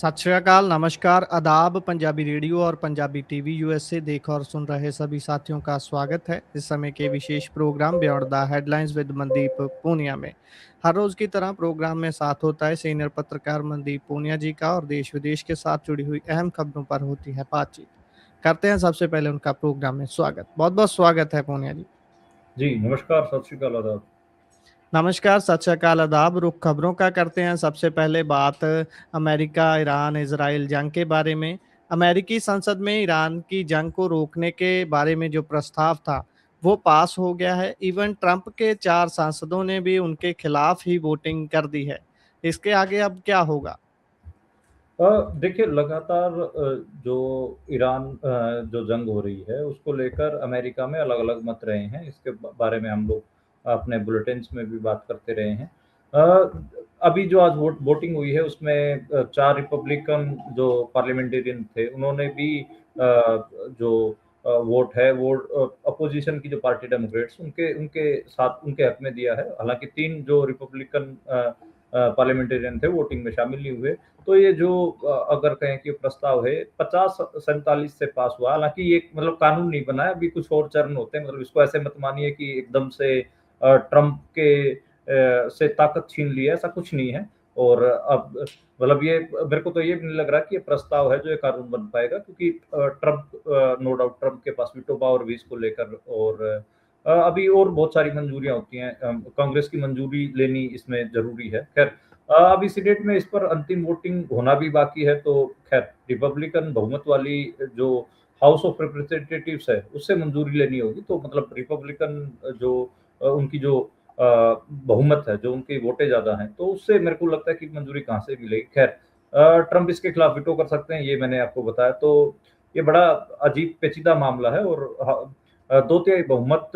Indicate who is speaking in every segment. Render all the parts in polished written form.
Speaker 1: सत श्री अकाल, नमस्कार, आदाब। पंजाबी रेडियो और पंजाबी टीवी यूएसए देख और सुन रहे सभी साथियों का स्वागत है इस समय के विशेष program beyond the headlines with Mandeep Punia में। हर रोज की तरह प्रोग्राम में साथ होता है सीनियर पत्रकार मनदीप पूनिया जी का और देश विदेश के साथ जुड़ी हुई अहम खबरों पर होती है बातचीत। करते हैं सबसे पहले उनका प्रोग्राम में स्वागत। बहुत बहुत स्वागत है पूनिया जी।
Speaker 2: जी, नमस्कार, सत श्री अकाल, आदाब।
Speaker 1: नमस्कार, सत श्री अकाल, आदाब। रुख खबरों का करते हैं सबसे पहले बात अमेरिका, ईरान, इजराइल जंग के बारे में। अमेरिकी संसद में ईरान की जंग को रोकने के बारे में जो प्रस्ताव था, वो पास हो गया है। इवन ट्रंप के 4 सांसदों ने भी उनके खिलाफ ही वोटिंग कर दी है। इसके आगे अब क्या होगा?
Speaker 2: देखिए लगातार जो ईरान जो जंग हो रही है उसको लेकर अमेरिका में अलग-अलग मत रहे हैं। इसके बारे में हम लोग अपने बुलेटिन्स में भी बात करते रहे हैं। अ, अभी जो आज वोटिंग हुई है उसमें 4 रिपब्लिकन जो पार्लियामेंटेरियन थे उन्होंने भी जो वोट है वो अपोजिशन की जो पार्टी डेमोक्रेट्स उनके उनके साथ उनके हक में दिया है। हालाँकि 3 जो रिपब्लिकन पार्लियामेंटेरियन थे वोटिंग में शामिल नहीं हुए। तो ये जो अगर कहें कि प्रस्ताव है 50-47 से पास हुआ। हालाँकि ये एक मतलब कानून नहीं बना है, अभी कुछ और चरण होते हैं। मतलब इसको ऐसे मत मानिए कि एकदम से ट्रम्प के से ताकत छीन ली है, ऐसा कुछ नहीं है। और अब मतलब ये मेरे को तो ये भी नहीं लग रहा कि ये प्रस्ताव है जो ये कानून बन पाएगा, क्योंकि नो डाउट ट्रम्प के पास वीटो पावर भी इसको लेकर। और अभी और बहुत सारी मंजूरियाँ होती हैं। कांग्रेस की मंजूरी लेनी इसमें ज़रूरी है। ख़ैर अभी सीनेट में इस पर अंतिम वोटिंग होना भी बाकी है, तो ख़ैर रिपब्लिकन बहुमत वाली जो हाउस ऑफ रिप्रेजेंटेटिव्स है, उससे मंजूरी लेनी होगी। तो मतलब रिपब्लिकन जो उनकी जो बहुमत है, जो उनकी वोटें ज़्यादा हैं, तो उससे मेरे को लगता है कि मंजूरी कहाँ से मिलेगी। ख़ैर ट्रम्प इसके खिलाफ वीटो कर सकते हैं, ये मैंने आपको बताया। तो ये बड़ा अजीब पेचीदा मामला है और 2/3 बहुमत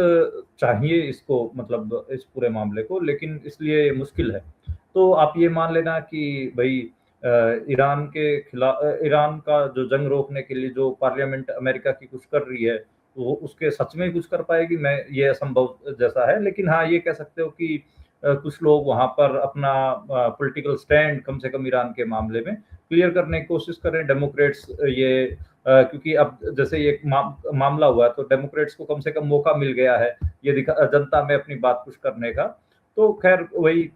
Speaker 2: चाहिए इसको, मतलब इस पूरे मामले को, लेकिन इसलिए मुश्किल है। तो आप ये मान लेना कि भई ईरान का जो जंग रोकने के लिए जो पार्लियामेंट अमेरिका की कुछ कर रही है, वो उसके सच में कुछ कर पाएगी, मैं ये असंभव जैसा है। लेकिन हाँ, ये कह सकते हो कि कुछ लोग वहाँ पर अपना पॉलिटिकल स्टैंड कम से कम ईरान के मामले में क्लियर करने की कोशिश कर रहे हैं। डेमोक्रेट्स ये क्योंकि अब जैसे ये मामला हुआ है, तो डेमोक्रेट्स को कम से कम मौका मिल गया है, ये जनता में अपनी बात कुछ करने का। तो ख़ैर वही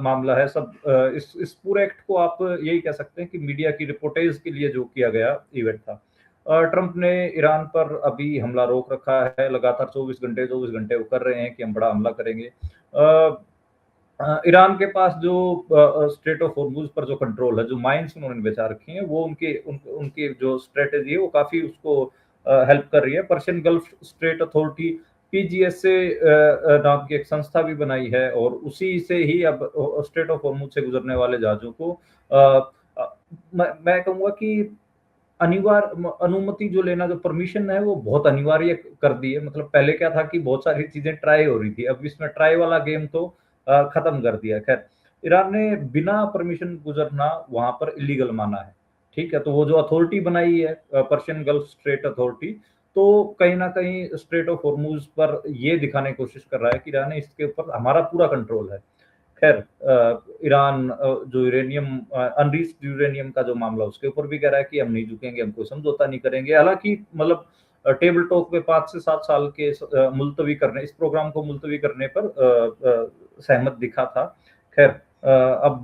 Speaker 2: मामला है सब। इस पूरे एक्ट को आप यही कह सकते हैं कि मीडिया की रिपोर्टेज के लिए जो किया गया इवेंट था। ट्रम्प ने ईरान पर अभी हमला रोक रखा है, लगातार 24 घंटे वो कर रहे हैं कि हम बड़ा हमला करेंगे। ईरान के पास जो स्ट्रेट ऑफ हॉर्मुज़ पर जो कंट्रोल है, जो माइन्स उन्होंने बचा रखी हैं, वो उनकी जो स्ट्रैटेजी है, वो काफ़ी उसको हेल्प कर रही है। पर्शियन गल्फ स्ट्रेट अथॉरिटी पीजीएसए नाम की एक संस्था भी बनाई है और उसी से ही अब स्ट्रेट ऑफ हॉर्मुज़ से गुजरने वाले जहाज़ों को अ, मैं कहूँगा कि अनुमति जो लेना, जो परमिशन है, वो बहुत अनिवार्य कर दी है। मतलब पहले क्या था कि बहुत सारी चीज़ें ट्राई हो रही थी, अब इसमें ट्राई वाला गेम तो खत्म कर दिया है। ख़ैर, ईरान ने बिना परमिशन गुज़रना वहाँ पर इल्लीगल माना है, ठीक है? तो वो जो अथॉरिटी बनाई है पर्शियन गल्फ स्ट्रेट अथॉरिटी, तो कहीं न कहीं स्ट्रेट ऑफ हॉर्मुज़ पर ये दिखाने की कोशिश कर रहा है कि ईरान इसके ऊपर हमारा पूरा कंट्रोल है। ख़ैर ईरान जो अनरीच्ड यूरेनियम का जो मामला उसके ऊपर भी कह रहा है कि हम नहीं झुकेंगे, हम कोई समझौता नहीं करेंगे। हालाँकि मतलब टेबल टॉक में 5 से 7 साल के मुलतवी करने, इस प्रोग्राम को मुलतवी करने पर सहमत दिखा था। ख़ैर अब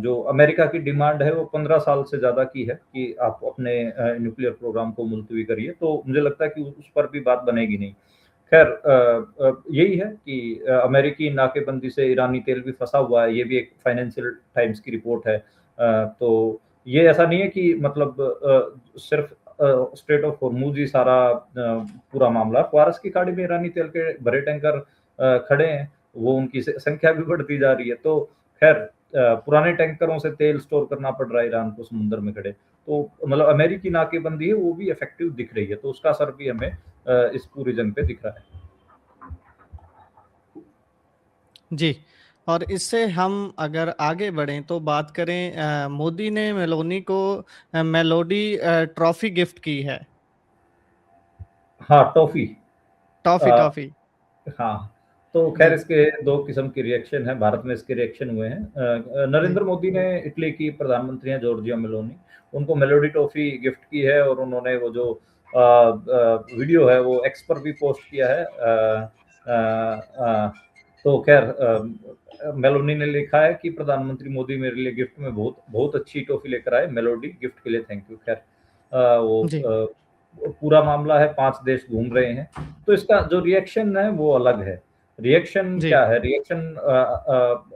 Speaker 2: जो अमेरिका की डिमांड है वो 15 साल से ज़्यादा की है कि आप अपने न्यूक्लियर प्रोग्राम को मुलतवी करिए, तो मुझे लगता है कि उस पर भी बात बनेगी नहीं। ख़ैर यही है कि अमेरिकी नाकेबंदी से ईरानी तेल भी फँसा हुआ है, ये भी एक फाइनेंशियल टाइम्स की रिपोर्ट है। तो ये ऐसा नहीं है कि मतलब सिर्फ़ स्ट्रेट ऑफ हॉर्मुज़ ही सारा पूरा मामला। फ़ारस की खाड़ी में ईरानी तेल के भरे टैंकर खड़े हैं, वो उनकी संख्या भी बढ़ती जा रही है। तो ख़ैर पुराने टैंकरों से तेल स्टोर करना पड़ रहा है ईरान को समुद्र में खड़े। तो मतलब अमेरिकी नाकेबंदी है, वो भी इफ़ेक्टिव दिख रही है, तो उसका असर भी हमें इस पूरी जंग पे दिख रहा है।
Speaker 1: जी। और इससे हम अगर आगे बढ़ें तो बात करें, मोदी ने मेलोनी को मेलोडी ट्रॉफी गिफ्ट की है।
Speaker 2: हाँ, टॉफ़ी।
Speaker 1: टॉफी
Speaker 2: अ,
Speaker 1: टॉफी।
Speaker 2: हाँ, तो खैर
Speaker 1: जी,
Speaker 2: इसके 2 किस्म के रिएक्शन हैं, भारत में इसके रिएक्शन हुए हैं।
Speaker 1: जी,
Speaker 2: नरेंद्र मोदी ने इटली की प्रधानमंत्री हैं जॉर्जिया मेलोनी, उनको मेलोडी टॉफ़ी गिफ्ट की है और उन्होंने वो जो वीडियो है वो एक्स पर भी पोस्ट किया है। तो खैर मेलोनी ने लिखा है कि प्रधानमंत्री मोदी मेरे लिए गिफ्ट में बहुत बहुत अच्छी टॉफ़ी लेकर आए, मेलोडी गिफ्ट के लिए थैंक यू। खैर
Speaker 1: जी,
Speaker 2: पूरा मामला है 5 देश घूम रहे हैं, तो इसका जो रिएक्शन है वो अलग है। रिएक्शन
Speaker 1: जी,
Speaker 2: क्या है? रिएक्शन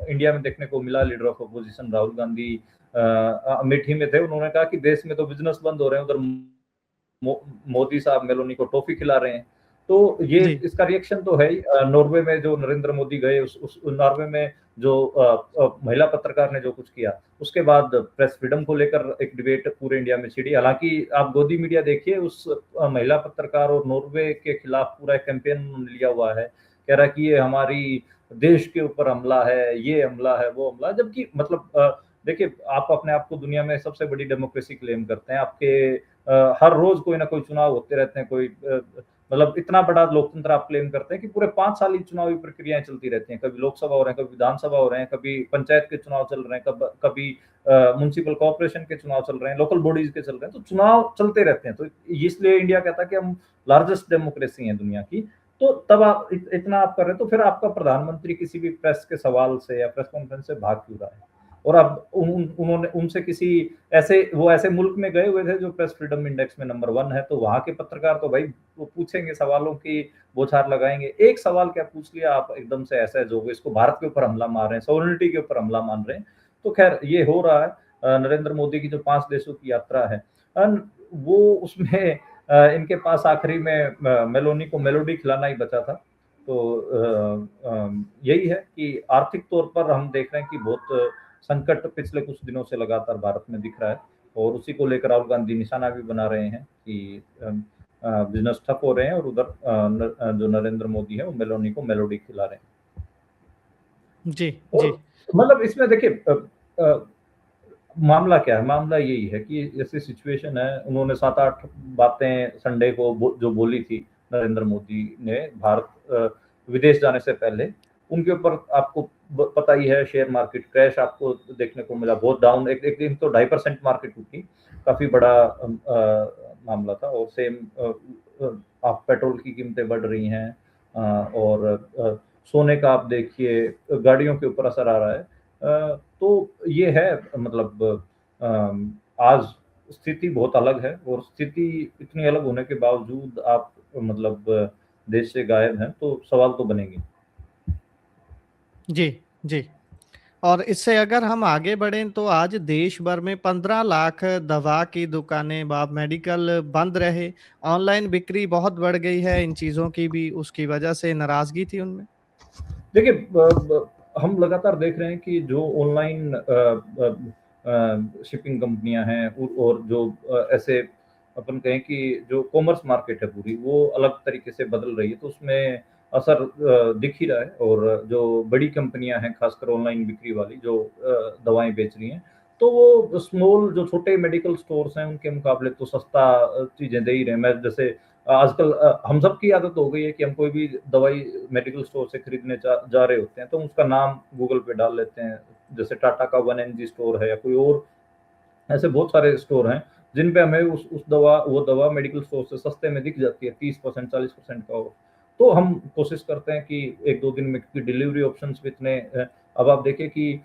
Speaker 2: इंडिया में देखने को मिला leader of opposition Rahul Gandhi Amethi में थे, उन्होंने कहा कि देश में तो बिज़नेस बंद हो रहे हैं, उधर मो मोदी साहब मेलोनी को टॉफ़ी खिला रहे हैं। तो ये
Speaker 1: जी,
Speaker 2: इसका रिएक्शन तो है ही। नॉर्वे में जो नरेंद्र मोदी गए उस नॉर्वे में जो महिला पत्रकार ने जो कुछ किया, उसके बाद प्रेस फ्रीडम को लेकर एक डिबेट पूरे इंडिया में छिड़ी। हालाँकि आप गोदी मीडिया देखिए उस महिला पत्रकार और नॉर्वे के खिलाफ पूरा एक कैंपेन उन्होंने लिया हुआ है। कह रहा है कि ये हमारी देश के ऊपर हमला है, ये हमला है, वो हमला है। जबकि मतलब देखिए आप अपने आप को दुनिया में सबसे बड़ी डेमोक्रेसी क्लेम करते हैं। आपके हर रोज़ कोई ना कोई चुनाव होते रहते हैं, कोई मतलब इतना बड़ा लोकतंत्र आप क्लेम करते हैं कि पूरे 5 साल ही चुनावी प्रक्रियाएँ चलती रहती हैं। कभी लोकसभा हो रहे हैं, कभी विधानसभा हो रहे हैं, कभी पंचायत के चुनाव चल रहे हैं, कभी म्युनिसिपल कॉर्पोरेशन के चुनाव चल रहे हैं, लोकल बॉडीज़ के चल रहे हैं, तो चुनाव चलते रहते हैं। तो इसलिए इंडिया कहता है कि हम लार्जेस्ट डेमोक्रेसी हैं दुनिया की। तो तब आप इतना आप कर रहे हैं, तो फिर आपका प्रधानमंत्री किसी भी प्रेस के सवाल से या प्रेस कॉन्फ्रेंस से भाग क्यों रहा है? और अब उन्होंने उनसे किसी ऐसे मुल्क में गए हुए थे जो प्रेस फ्रीडम इंडेक्स में नंबर 1 है, तो वहाँ के पत्रकार तो भाई वो पूछेंगे सवालों की बौछार लगाएँगे। एक सवाल क्या पूछ लिया आप एकदम से असहज हो गए, इसको भारत के ऊपर हमला मार रहे हैं, सॉवरेनिटी के ऊपर हमला मान रहे हैं। तो ख़ैर ये हो रहा है। नरेंद्र मोदी की जो 5 देशों की यात्रा है वो उसमें इनके पास आखिरी में मेलोनी को मेलोडी खिलाना ही बचा था। तो यही है कि आर्थिक तौर पर हम देख रहे हैं कि बहुत संकट पिछले कुछ दिनों से लगातार भारत में दिख रहा है और उसी को लेकर राहुल गांधी निशाना भी बना रहे हैं कि बिज़नेस ठप हो रहे हैं और उधर जो नरेंद्र मोदी है वो मेलोनी को मेलोडी खिला रहे हैं।
Speaker 1: जी,
Speaker 2: और
Speaker 1: जी,
Speaker 2: मतलब इसमें देखिए अ, मामला क्या है? मामला यही है कि ऐसी सिचुएशन है, उन्होंने 7-8 बातें संडे को जो बोली थी नरेंद्र मोदी ने भारत विदेश जाने से पहले, उनके ऊपर आपको पता ही है शेयर मार्केट क्रैश आपको देखने को मिला, बहुत डाउन एक एक दिन तो 2.5% मार्केट टूटी, काफ़ी बड़ा मामला था और सेम आप पेट्रोल की कीमतें बढ़ रही हैं और सोने का आप देखिए, गाड़ियों के ऊपर असर आ रहा है। तो ये है मतलब आज स्थिति बहुत अलग है और स्थिति इतनी अलग होने के बावजूद आप मतलब देश से गायब हैं, तो सवाल तो बनेंगे।
Speaker 1: जी, जी। और इससे अगर हम आगे बढ़ें तो आज देश भर में 15 लाख दवा की दुकानें व मेडिकल बंद रहे। ऑनलाइन बिक्री बहुत बढ़ गई है इन चीज़ों की भी उसकी वजह से नाराज़गी थी उनमें।
Speaker 2: देखिए हम लगातार देख रहे हैं कि जो ऑनलाइन शिपिंग कंपनियां हैं और जो ऐसे अपन कहें कि जो कॉमर्स मार्केट है पूरी वो अलग तरीके से बदल रही है तो उसमें असर दिख ही रहा है और जो बड़ी कंपनियां हैं खासकर ऑनलाइन बिक्री वाली जो दवाएं बेच रही हैं तो वो स्मॉल जो छोटे मेडिकल स्टोर्स हैं उनके मुकाबले तो सस्ता चीजें दे ही रहे हैं मैं जैसे आजकल हम सबकी आदत हो गई है कि हम कोई भी दवाई मेडिकल स्टोर से खरीदने जा रहे होते हैं तो उसका नाम गूगल पे डाल लेते हैं। जैसे टाटा का 1 एमजी स्टोर है या कोई और ऐसे बहुत सारे स्टोर हैं जिन पे हमें उस दवा वो दवा मेडिकल स्टोर से सस्ते में दिख जाती है 30% 40% का ऑफ। तो हम कोशिश करते हैं कि 1-2 दिन में क्योंकि डिलीवरी ऑप्शंस भी इतने अब आप देखिए कि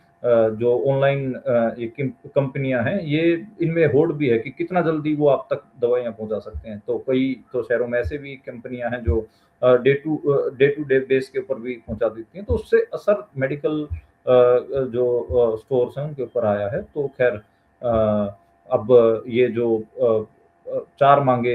Speaker 2: जो ऑनलाइन ये कंपनियां हैं ये इनमें होड़ भी है कि कितना जल्दी वो आप तक दवाइयाँ पहुंचा सकते हैं। तो कई तो शहरों में ऐसे भी कंपनियां हैं जो डे टू डे बेस के ऊपर भी पहुंचा देती हैं। तो उससे असर मेडिकल जो स्टोर्स हैं उनके ऊपर आया है। तो खैर अब ये जो 4 माँगे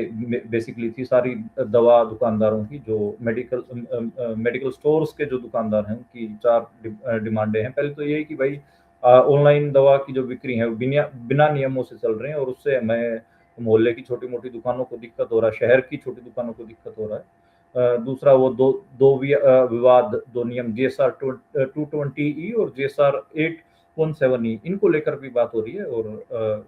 Speaker 2: बेसिकली थी सारी दवा दुकानदारों की जो मेडिकल स्टोर्स के जो दुकानदार हैं उनकी 4 डिमांडें हैं। पहले तो ये है कि भाई ऑनलाइन दवा की जो बिक्री है वो बिना बिना नियमों से चल रहे हैं और उससे हमें मोहल्ले की छोटी-मोटी दुकानों को दिक्कत हो रहा है, शहर की छोटी दुकानों को दिक्कत हो रहा है। दूसरा वो 2 2 नियम जीएसआर 220ई और जीएसआर 817ई इनको लेकर भी बात हो रही है और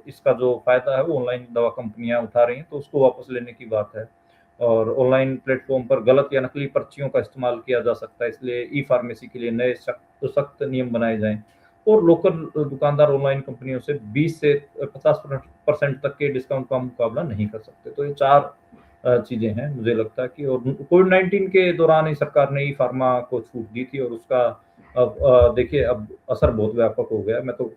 Speaker 2: इसका जो फ़ायदा है वो ऑनलाइन दवा कंपनियाँ उठा रही हैं, तो उसको वापस लेने की बात है। और ऑनलाइन प्लेटफ़ॉर्म पर गलत या नकली पर्चियों का इस्तेमाल किया जा सकता है, इसलिए ई-फ़ार्मेसी के लिए नए सख्त नियम बनाए जाएँ और लोकल दुकानदार ऑनलाइन कंपनियों से 20 से 50% तक के डिस्काउंट का मुकाबला नहीं कर सकते। तो ये 4 चीज़ें हैं, मुझे लगता है कि और कोविड-19 के दौरान ही सरकार ने ई-फ़ार्मा को छूट दी थी और उसका अब देखिए अब असर बहुत व्यापक हो गया है। मैं तो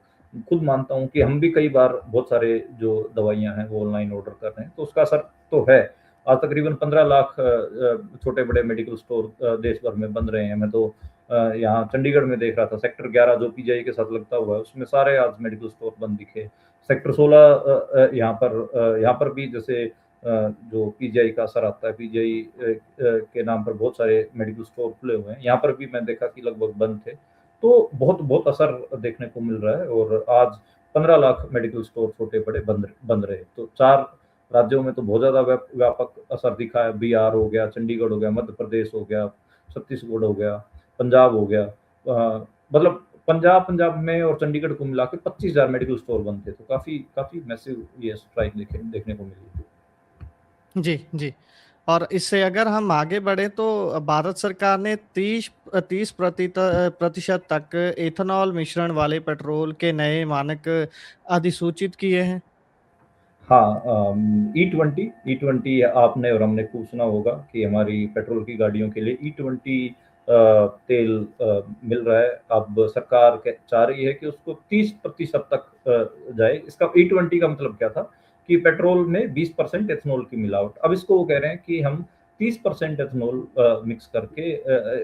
Speaker 2: खुद मानता हूँ कि हम भी कई बार बहुत सारे जो दवाइयाँ हैं, वो ऑनलाइन ऑर्डर कर रहे हैं, तो उसका असर तो है। आज तकरीबन 15 लाख छोटे-बड़े मेडिकल स्टोर देश भर में बन रहे हैं। मैं तो यहाँ चंडीगढ़ में देख रहा था, सेक्टर 11 जो पीजीआई के साथ लगता हुआ है, उसमें सारे आज मेडिकल स्टोर बंद दिखे। सेक्टर 16 यहाँ पर भी जैसे जो पीजीआई का असर आता है, पीजीआई के नाम पर बहुत सारे मेडिकल स्टोर खुले हुए हैं। यहाँ पर भी मैं देखा कि लगभग बंद थे। तो बहुत बहुत असर देखने को मिल रहा है और आज 15 लाख मेडिकल स्टोर छोटे-बड़े बंद रहे। तो 4 राज्यों में तो बहुत ज़्यादा व्यापक असर दिखा है। बिहार हो गया, चंडीगढ़ हो गया, मध्य प्रदेश हो गया, छत्तीसगढ़ हो गया, पंजाब हो गया। मतलब पंजाब में और चंडीगढ़ को मिला के 25,000 मेडिकल स्टोर बंद थे। तो काफ़ी काफ़ी मैसिव ये स्ट्राइक देखने को मिली।
Speaker 1: जी, जी। और इससे अगर हम आगे बढ़ें तो भारत सरकार ने 30 प्रतिशत तक एथेनॉल मिश्रण वाले पेट्रोल के नए मानक अधिसूचित किए हैं।
Speaker 2: हाँ, ई-20 आपने और हमने खूब सुना होगा कि हमारी पेट्रोल की गाड़ियों के लिए ई-20 तेल मिल रहा है। अब सरकार चाह रही है कि उसको 30% तक जाए। इसका ई-20 का मतलब क्या था कि पेट्रोल में 20% एथेनॉल की मिलावट। अब इसको वो कह रहे हैं कि हम 30% एथेनॉल मिक्स करके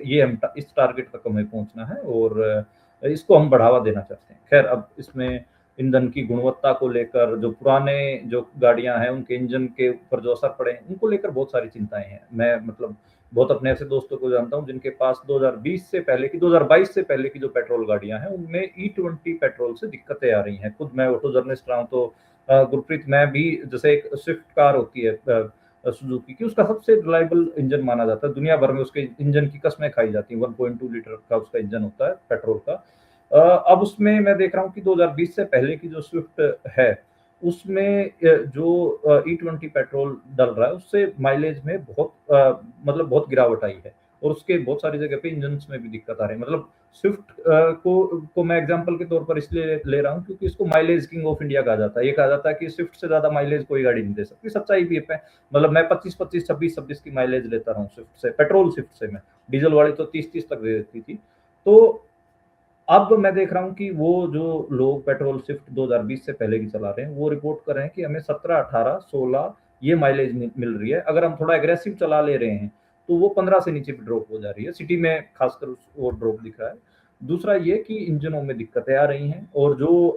Speaker 2: ये हम इस टारगेट तक हमें पहुँचना है और इसको हम बढ़ावा देना चाहते हैं। ख़ैर अब इसमें ईंधन की गुणवत्ता को लेकर जो पुराने जो गाड़ियाँ हैं, उनके इंजन के ऊपर जो असर पड़े, उनको लेकर बहुत सारी चिंताएँ हैं। मैं मतलब बहुत अपने ऐसे दोस्तों को जानता हूँ जिनके पास 2020 से पहले की 2022 से पहले की जो पेट्रोल गाड़ियाँ हैं, उनमें ई-20 पेट्रोल से दिक्कतें आ रही हैं। खुद मैं ऑटो जर्नलिस्ट रहा हूँ तो गुरप्रीत मैं भी जैसे एक स्विफ्ट कार होती है सुजुकी की, उसका सबसे रिलायबल इंजन माना जाता है। दुनिया भर में उसके इंजन की कसमें खाई जाती हैं। 1.2 लीटर का उसका इंजन होता है पेट्रोल का। अब उसमें मैं देख रहा हूँ कि 2020 से पहले की जो स्विफ्ट है, उसमें जो ई-20 पेट्रोल डल रहा है, उससे माइलेज में बहुत मतलब बहुत गिरावट आई है और उसके बहुत सारी जगह पे इंजन्स में भी दिक्कत आ रही है। मतलब स्विफ्ट को मैं एग्ज़ाम्पल के तौर पर इसलिए ले रहा हूँ क्योंकि इसको माइलेज किंग ऑफ इंडिया कहा जाता है। ये कहा जाता है कि स्विफ्ट से ज़्यादा माइलेज कोई गाड़ी नहीं दे सकती। सच्चाई भी है। मतलब मैं 25-25, 26-26 की माइलेज लेता रहा हूँ स्विफ्ट से, पेट्रोल स्विफ्ट से मैं। डीज़ल वाली तो 30-30 तक दे देती थी। तो अब मैं देख रहा हूँ कि वो जो लोग पेट्रोल स्विफ्ट 2020 से पहले की चला रहे हैं, वो रिपोर्ट कर रहे हैं कि हमें 17, 18, 16 ये माइलेज मिल रही है। अगर हम थोड़ा एग्रेसिव चला ले रहे हैं, तो वो 15 से नीचे भी ड्रॉप हो जा रही है। सिटी में खासकर वो ड्रॉप दिख रहा है। दूसरा ये कि इंजनों में दिक्कतें आ रही हैं और जो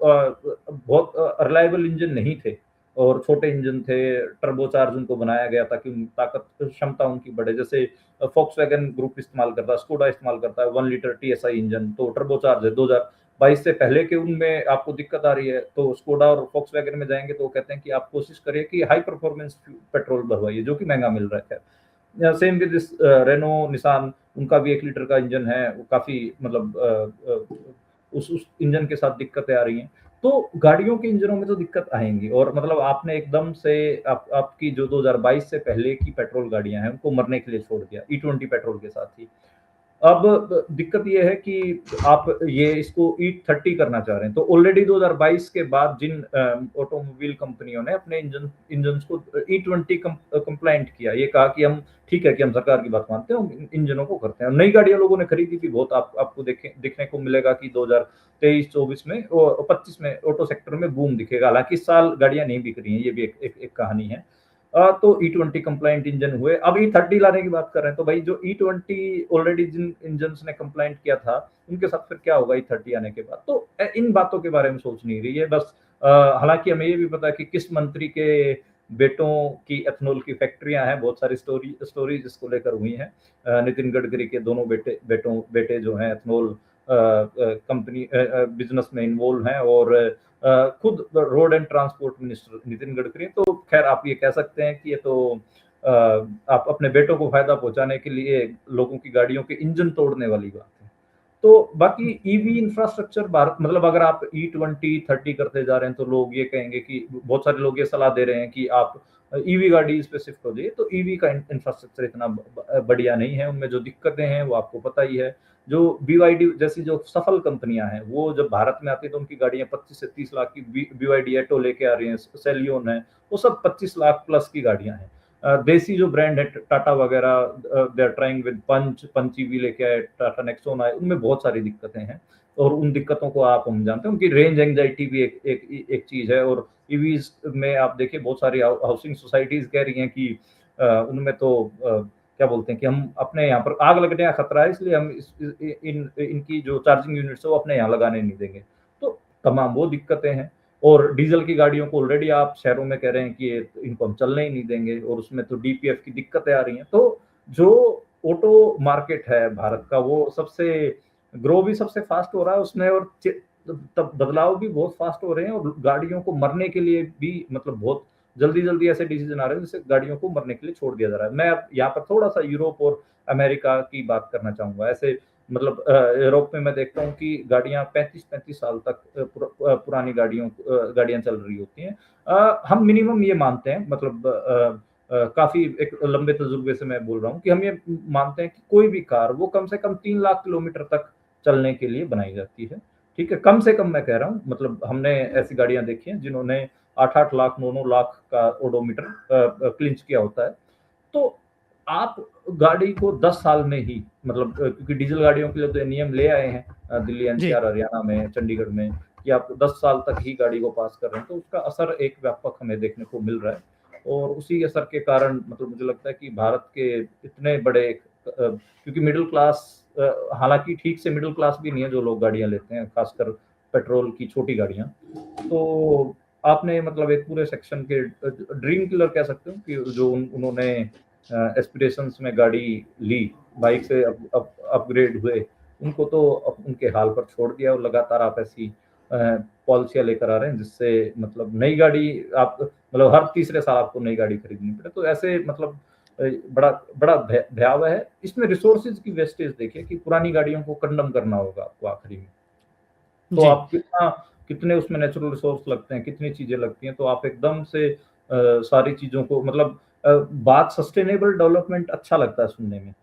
Speaker 2: बहुत रिलायबल इंजन नहीं थे और छोटे इंजन थे, टर्बोचार्ज उनको बनाया गया ताकि ताकत क्षमता उनकी बढ़े। जैसे फ़ॉक्सवैगन ग्रुप इस्तेमाल करता है, स्कोडा इस्तेमाल करता है 1 लीटर टीएसआई इंजन, तो टर्बोचार्ज है। 2022 से पहले के उनमें आपको दिक्कत आ रही है, तो स्कोडा और फ़ॉक्सवैगन में जाएँगे तो वो कहते हैं कि आप कोशिश करिए कि हाई परफॉर्मेंस पेट्रोल भरवाइए, जो कि महँगा मिल रहा है खैर। Same with this Renault, Nissan उनका भी 1 लीटर का इंजन है, वो काफ़ी मतलब उस इंजन के साथ दिक्कतें आ रही हैं। तो गाड़ियों के इंजनों में तो दिक्कत आएँगी और मतलब आपने एकदम से आपकी जो 2022 से पहले की पेट्रोल गाड़ियाँ हैं, उनको मरने के लिए छोड़ दिया, ई-20 पेट्रोल के साथ ही। अब दिक्कत ये है कि आप ये इसको ई-30 करना चाह रहे हैं, तो ऑलरेडी 2022 के बाद जिन ऑटोमोबाइल कंपनियों ने अपने इंजन्स को ई-20 कंप्लायंट किया, ये कहा कि हम ठीक है कि हम सरकार की बात मानते हैं, हम इन इंजनों को करते हैं। नई गाड़ियाँ लोगों ने खरीदी भी बहुत आपको देखने को मिलेगा कि 2023-24 में 25 में ऑटो सेक्टर में बूम दिखेगा। हालाँकि इस साल गाड़ियाँ नहीं बिक रही हैं, ये भी एक कहानी है। तो ई-20 कंप्लायंट इंजन हुए। अब ई-30 लाने की बात कर रहे हैं, तो भाई जो ई-20 ऑलरेडी जिन इंजन्स ने कंप्लायंट किया था, उनके साथ फिर क्या होगा ई-30 आने के बाद? तो इन बातों के बारे में सोच नहीं रही है बस हालाँकि हमें ये भी पता है कि किस मंत्री के बेटों की एथेनॉल की फैक्ट्रियाँ हैं, बहुत सारी स्टोरीज़ इसको लेकर हुई हैं। नितिन गडकरी के दोनों बेटे जो हैं एथेनॉल कंपनी बिज़नेस में इन्वॉल्व हैं और खुद road and transport minister Nitin Gadkari हैं, तो खैर आप ये कह सकते हैं कि ये तो आप अपने बेटों को फ़ायदा पहुँचाने के लिए लोगों की गाड़ियों के इंजन तोड़ने वाली बात है। तो बाकी ईवी इंफ्रास्ट्रक्चर भारत मतलब अगर आप ई-20, 30 करते जा रहे हैं, तो लोग ये कहेंगे कि बहुत सारे लोग ये सलाह दे रहे हैं कि आप ईवी गाड़ी पे शिफ्ट हो जाइए, तो ईवी का इंफ्रास्ट्रक्चर इतना बढ़िया नहीं है, उनमें जो दिक्कतें हैं वो आपको पता ही है। जो बीवाईडी जैसी जो सफल कंपनियां हैं, वो जब भारत में आती है तो उनकी गाड़ियां 25 से 30 लाख की बीवाईडी एटो लेके आ रही हैं, सेलियोन है, वो सब 25 लाख प्लस की गाड़ियां हैं। देसी जो ब्रांड है टाटा वगैरह, they are trying with Punch EV लेके आए, टाटा नेक्सॉन आए, उनमें बहुत सारी दिक्कतें हैं और उन दिक्कतों को आप हम जानते हैं। उनकी रेंज एंग्जाइटी भी एक चीज है। और ईवीज में आप देखिए बहुत सारी हाउसिंग सोसाइटीज कह रही हैं कि उनमें तो क्या बोलते हैं कि हम अपने यहाँ पर आग लगने का खतरा है, इसलिए हम इनकी जो चार्जिंग यूनिट्स है वो अपने यहाँ लगाने नहीं देंगे। तो तमाम वो दिक्कतें हैं। और डीजल की गाड़ियों को ऑलरेडी आप शहरों में कह रहे हैं कि इनको हम चलने ही नहीं देंगे, और उसमें तो डीपीएफ की दिक्कतें आ रही हैं। तो जो ऑटो मार्केट है भारत का, वो सबसे ग्रो भी सबसे फास्ट हो रहा है उसमें, और तब बदलाव भी बहुत फास्ट हो रहे हैं, और गाड़ियों को मरने के लिए भी मतलब बहुत जल्दी जल्दी ऐसे डिसीजन आ रहे हैं जिससे गाड़ियों को मरने के लिए छोड़ दिया जा रहा है। मैं अब यहाँ पर थोड़ा सा यूरोप और अमेरिका की बात करना चाहूंगा। ऐसे मतलब यूरोप में मैं देखता हूँ कि गाड़ियां 35-35 साल तक पुरानी गाड़ियां चल रही होती हैं। हम मिनिमम ये मानते हैं, मतलब काफी एक लंबे तजुर्बे से मैं बोल रहा हूँ कि हम ये मानते हैं कि कोई भी कार वो कम से कम 3 लाख किलोमीटर तक चलने के लिए बनाई जाती है। ठीक है, कम से कम मैं कह रहा हूँ, मतलब हमने ऐसी गाड़ियां देखी हैं जिन्होंने 8-8 लाख 9-9 लाख का ओडोमीटर क्लिंच किया होता है। तो आप गाड़ी को 10 साल में ही, मतलब क्योंकि डीजल गाड़ियों के लिए तो नियम ले आए हैं दिल्ली
Speaker 1: जी,
Speaker 2: एनसीआर, हरियाणा में, चंडीगढ़ में, कि आप 10 साल तक ही गाड़ी को पास कर रहे हैं, तो उसका असर एक व्यापक हमें देखने को मिल रहा है। और उसी असर के कारण मतलब मुझे लगता है कि भारत के इतने बड़े क्योंकि मिडिल क्लास, हालांकि ठीक से मिडिल क्लास भी नहीं है जो लोग गाड़ियां लेते हैं, खासकर पेट्रोल की छोटी गाड़ियां। तो आपने मतलब एक पूरे सेक्शन के ड्रीम किलर कह सकते हो कि जो उन्होंने एस्पिरेशंस में गाड़ी ली, बाइक से अपग्रेड हुए, उनको तो उनके हाल पर छोड़ दिया, और लगातार आप ऐसी पॉलिसियां लेकर आ रहे हैं जिससे मतलब नई गाड़ी आप मतलब हर तीसरे साल आपको नई गाड़ी खरीदनी पड़े। तो ऐसे मतलब बड़ा बड़ा भयावह है। इसमें रिसोर्सेज की वेस्टेज देखिए कि पुरानी गाड़ियों को कंडम करना होगा आपको आखिरी में। तो
Speaker 1: जी,
Speaker 2: आप कितने उसमें नेचुरल रिसोर्स लगते हैं, कितनी चीजें लगती हैं, तो आप एकदम से सारी चीजों को मतलब बात सस्टेनेबल डेवलपमेंट अच्छा लगता है सुनने में,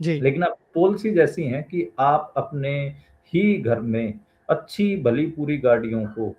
Speaker 1: जी,
Speaker 2: लेकिन अब पॉलिसीज ऐसी हैं कि आप अपने ही घर में अच्छी भली पूरी गाड़ियों को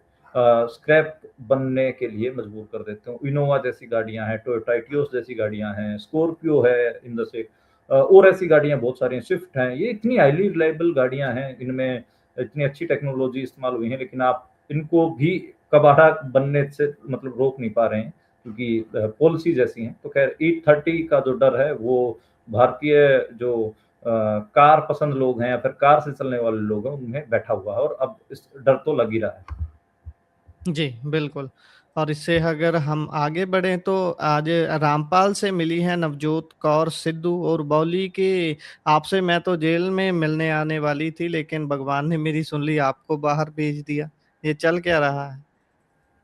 Speaker 2: स्क्रैप बनने के लिए मजबूर कर देते हो। इनोवा जैसी गाड़ियां हैं, टोयोटा इटियोस जैसी गाड़ियां हैं, स्कॉर्पियो है इन द से, और ऐसी गाड़ियां बहुत सारी हैं, स्विफ्ट हैं। ये इतनी हाईली रिलायबल गाड़ियां हैं, इनमें इतनी अच्छी टेक्नोलॉजी इस्तेमाल हुई है, लेकिन आप इनको भी कबाड़ा बनने से मतलब रोक नहीं पा रहे हैं, क्योंकि पॉलिसीज ऐसी हैं। तो खैर E30 का जो डर है वो भारतीय जो कार पसंद लोग हैं या फिर कार से चलने वाले लोग हैं उनमें बैठा हुआ है, और अब इस डर तो लग ही रहा है।
Speaker 1: जी, बिल्कुल। और इससे अगर हम आगे बढ़ें तो आज रामपाल से मिली हैं नवजोत कौर सिद्धू और बोली कि आपसे मैं तो जेल में मिलने आने वाली थी, लेकिन भगवान ने मेरी सुन ली, आपको बाहर भेज दिया। ये चल क्या रहा है?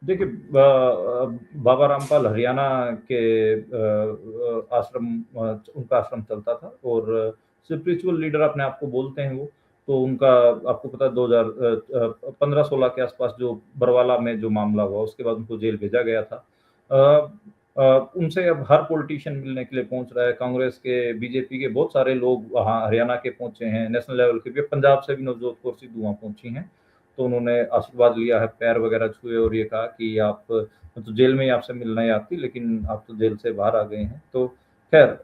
Speaker 2: देखिए बाबा रामपाल हरियाणा के आश्रम, उनका आश्रम चलता था, और स्पिरिचुअल लीडर अपने आप को बोलते हैं वो। तो उनका आपको पता है 2015-16 के आसपास जो बरवाला में जो मामला हुआ, उसके बाद उनको जेल भेजा गया था। उनसे अब हर पॉलिटिशियन मिलने के लिए पहुंच रहा है, कांग्रेस के, बीजेपी के बहुत सारे लोग वहाँ हरियाणा के पहुंचे हैं, नेशनल लेवल के भी, पंजाब से भी नवजोत कौर सिद्धू वहाँ पहुंची हैं। तो उन्होंने आशीर्वाद लिया है, पैर वगैरह छुए, और ये कहा कि आप तो जेल में ही आपसे मिलना ही आती, लेकिन आप तो जेल से बाहर आ गए हैं। तो खैर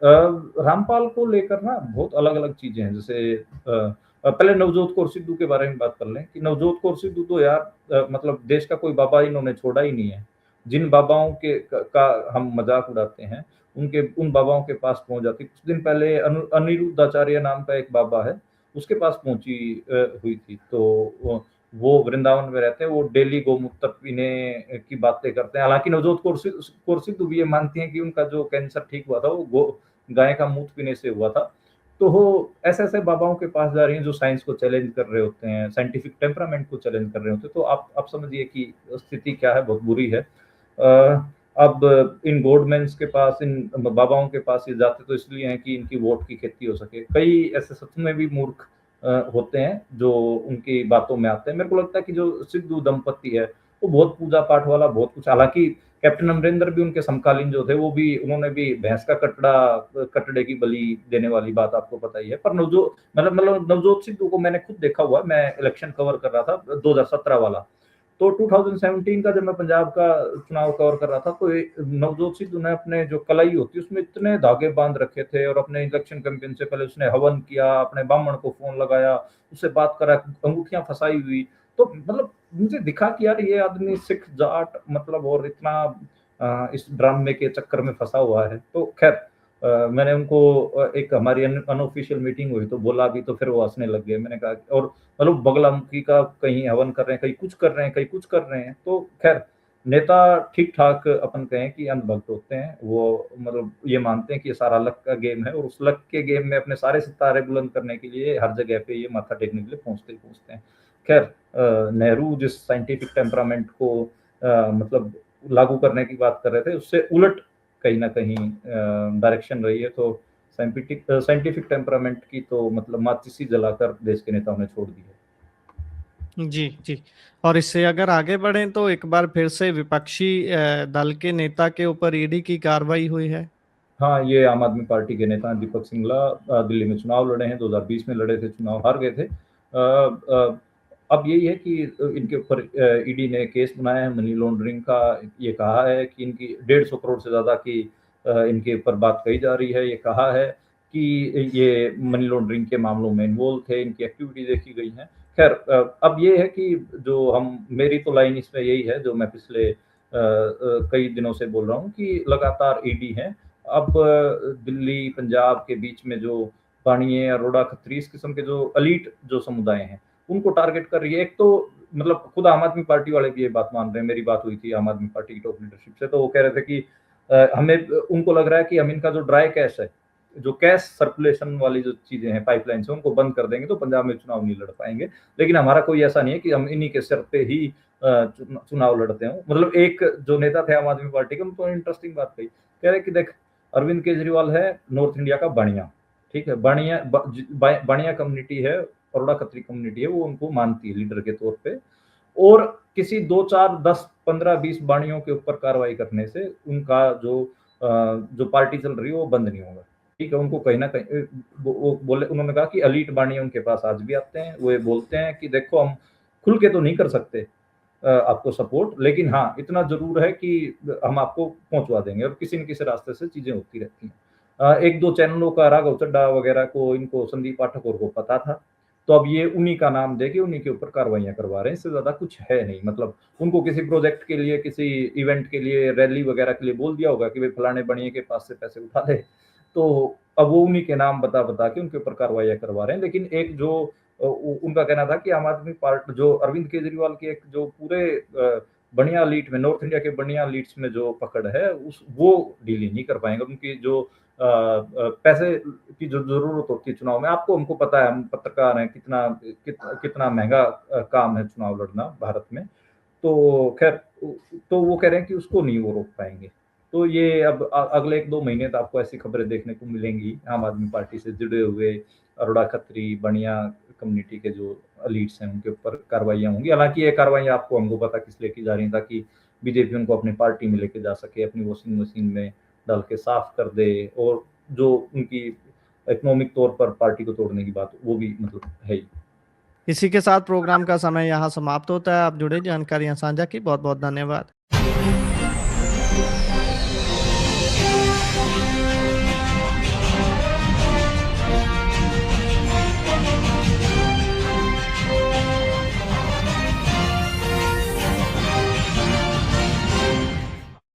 Speaker 2: रामपाल को लेकर ना बहुत अलग-अलग चीज़ें हैं। जैसे पहले नवजोत कौर सिद्धू के बारे में बात कर लें कि नवजोत कौर सिद्धू तो यार मतलब देश का कोई बाबा इन्होंने छोड़ा ही नहीं है। जिन बाबाओं के का हम मज़ाक उड़ाते हैं, उनके उन बाबाओं के पास पहुँच जाती। कुछ दिन पहले अनिरुद्धाचार्य नाम का एक बाबा है, उसके पास पहुँची हुई थी। तो वो वृंदावन में रहते हैं, वो डेली गौमूत्र पीने की बातें करते हैं। हालाँकि नवजोत कौर सिद्धू भी ये मानती हैं कि उनका जो कैंसर ठीक हुआ था, वो गाय का मूत्र पीने से हुआ था। तो वो ऐसे-ऐसे बाबाओं के पास जा रही हैं जो साइंस को चैलेंज कर रहे होते हैं, साइंटिफिक टेम्परामेंट को चैलेंज कर रहे होते हैं। तो आप समझिए कि स्थिति क्या है, बहुत बुरी है। अब इन गॉडमेन्स के पास, इन बाबाओं के पास ये जाते तो इसलिए हैं कि इनकी वोट की खेती हो सके। कई ऐसे सच में भी मूर्ख होते हैं जो उनकी बातों में आते हैं। मेरे को लगता है कि जो सिद्धू दंपति है, वो बहुत पूजा-पाठ वाला बहुत कुछ हालाँकि कैप्टन अमरिंदर भी उनके समकालीन जो थे वो भी उन्होंने भी भैंस का कटड़े की बलि देने वाली बात आपको पता ही है। पर मतलब नवजोत सिद्धू को मैंने खुद देखा हुआ है, मैं इलेक्शन कवर कर रहा था 2017 वाला। तो 2017 का जब मैं पंजाब का चुनाव कवर कर रहा था तो नवजोत सिद्धू ने अपने जो कलाई होती है उसमें इतने धागे बांध रखे थे और अपने इलेक्शन कैंपेन से पहले उसने हवन किया, अपने ब्राह्मण को फोन लगाया, उससे बात करा, अंगूठियां फंसाई हुई। तो मतलब मुझे दिखा कि यार ये आदमी सिख जाट मतलब और इतना इस ड्रामे के चक्कर में फंसा हुआ है। तो खैर मैंने उनको एक हमारी अनऑफिशियल मीटिंग हुई तो बोला भी तो फिर वो हंसने लग गए। मैंने कहा और मतलब बगलामुखी का कहीं हवन कर रहे हैं, कहीं कुछ कर रहे हैं, कहीं कुछ कर रहे हैं। तो खैर नेता ठीक-ठाक अपन कहें कि अंधभक्त होते हैं। वो मतलब ये मानते हैं कि ये सारा लक का गेम है और उस लक के गेम में अपने सारे सितारे बुलंद करने के लिए हर जगह पे ये माथा टेकने के लिए पहुँचते ही पहुँचते हैं। खैर नेहरू जिस साइंटिफिक टेम्परामेंट को मतलब लागू करने की बात कर रहे थे, उससे उलट कहीं न कहीं डायरेक्शन रही है। तो साइंटिफिक टेम्परामेंट की तो मतलब माचिस ही जलाकर देश के नेताओं ने छोड़ दी है।
Speaker 1: जी, जी। और इससे अगर आगे बढ़ें तो एक बार फिर से विपक्षी दल के नेता के ऊपर ईडी की कार्रवाई हुई है।
Speaker 2: हाँ, ये आम आदमी पार्टी के नेता दीपक सिंगला दिल्ली में चुनाव लड़े हैं, 2020 में लड़े थे, चुनाव हार गए थे। अब यही है कि इनके ऊपर ईडी ने केस बनाया है मनी लॉन्ड्रिंग का। ये कहा है कि इनकी 150 करोड़ से ज़्यादा की इनके ऊपर बात कही जा रही है। ये कहा है कि ये मनी लॉन्ड्रिंग के मामलों में इन्वॉल्व थे, इनकी एक्टिविटी देखी गई है। खैर अब ये है कि जो हम मेरी तो लाइन इसमें यही है जो मैं पिछले कई दिनों से बोल रहा हूँ कि लगातार ईडी है। अब दिल्ली, पंजाब के बीच में जो बानिये, अरोड़ा, खत्री इस किस्म के जो एलीट जो समुदाय हैं, उनको टारगेट कर रही है। एक तो मतलब खुद आम आदमी पार्टी वाले भी ये बात मान रहे हैं। मेरी बात हुई थी आम आदमी पार्टी की टॉप लीडरशिप से, तो वो कह रहे थे कि हमें उनको लग रहा है कि हम इनका जो ड्राई कैश है, जो कैश सर्कुलेशन वाली जो चीज़ें हैं, पाइपलाइन से उनको बंद कर देंगे तो पंजाब में चुनाव नहीं लड़ पाएँगे। लेकिन हमारा कोई ऐसा नहीं है कि हम इन्हीं के सिर पे ही चुनाव लड़ते हों। मतलब एक जो नेता थे आम आदमी पार्टी के, उनको इंटरेस्टिंग बात कही। कह रहे कि देख अरविंद केजरीवाल है नॉर्थ इंडिया का बानिया, ठीक है? बानिया कम्युनिटी है, अरोड़ा खत्री कम्युनिटी है, वो उनको मानती है लीडर के तौर पे और किसी 2, 4, 10, 15, 20 बानियों के ऊपर कार्रवाई करने से उनका जो पार्टी चल रही है वो बंद नहीं होगा, ठीक है? उनको कहीं न कहीं वो बोले उन्होंने कहा कि एलीट बानिया उनके पास आज भी आते हैं, वो ये बोलते हैं कि देखो हम खुल के तो नहीं कर सकते आपको सपोर्ट लेकिन हाँ, इतना ज़रूर है कि हम आपको पहुँचवा देंगे और किसी न किसी रास्ते से चीज़ें होती रहती हैं। 1-2 चैनलों का राघव चड्ढा वगैरह को इनको संदीप पाठक और को पता था, तो अब ये उन्हीं का नाम देके उन्हीं के ऊपर कार्रवाइयाँ करवा रहे हैं, इससे ज़्यादा कुछ है नहीं। मतलब उनको किसी प्रोजेक्ट के लिए, किसी इवेंट के लिए, रैली वगैरह के लिए बोल दिया होगा कि भई फलाने बनिए के पास से पैसे उठा ले, तो अब वो उन्हीं के नाम बता-बता के उनके ऊपर कार्रवाइयाँ करवा रहे हैं। लेकिन एक जो उ उनका कहना था कि आम आदमी जो अरविंद केजरीवाल के एक जो पूरे बढ़िया लीड में नॉर्थ इंडिया के बढ़िया लीड्स में जो पकड़ है उस वो डील ही नहीं कर पाएँगे। उनकी जो पैसे की जो ज़रूरत होती है चुनाव में आपको हमको पता है हम पत्रकार हैं कितना महँगा काम है चुनाव लड़ना भारत में। तो खैर तो वो कह रहे हैं कि उसको नहीं वो रोक पाएँगे। तो ये अब अगले 1-2 महीने तो आपको ऐसी खबरें देखने को मिलेंगी आम आदमी पार्टी से जुड़े हुए अरोड़ा खत्री, बनिया कम्युनिटी के जो एलीट्स हैं उनके ऊपर कार्रवाइयाँ होंगी। हालाँकि ये कार्रवाइयाँ आपको हमको पता किस लिए की जा रही हैं ताकि बीजेपी उनको अपनी पार्टी में लेके जा सके, अपनी वॉशिंग मशीन में डाल के साफ कर दे और जो उनकी इकोनॉमिक तौर पर पार्टी को तोड़ने की बात वो भी मतलब है ही।
Speaker 1: इसी के साथ प्रोग्राम का समय यहाँ समाप्त होता है। आप जुड़े जानकारियाँ साझा की बहुत-बहुत धन्यवाद।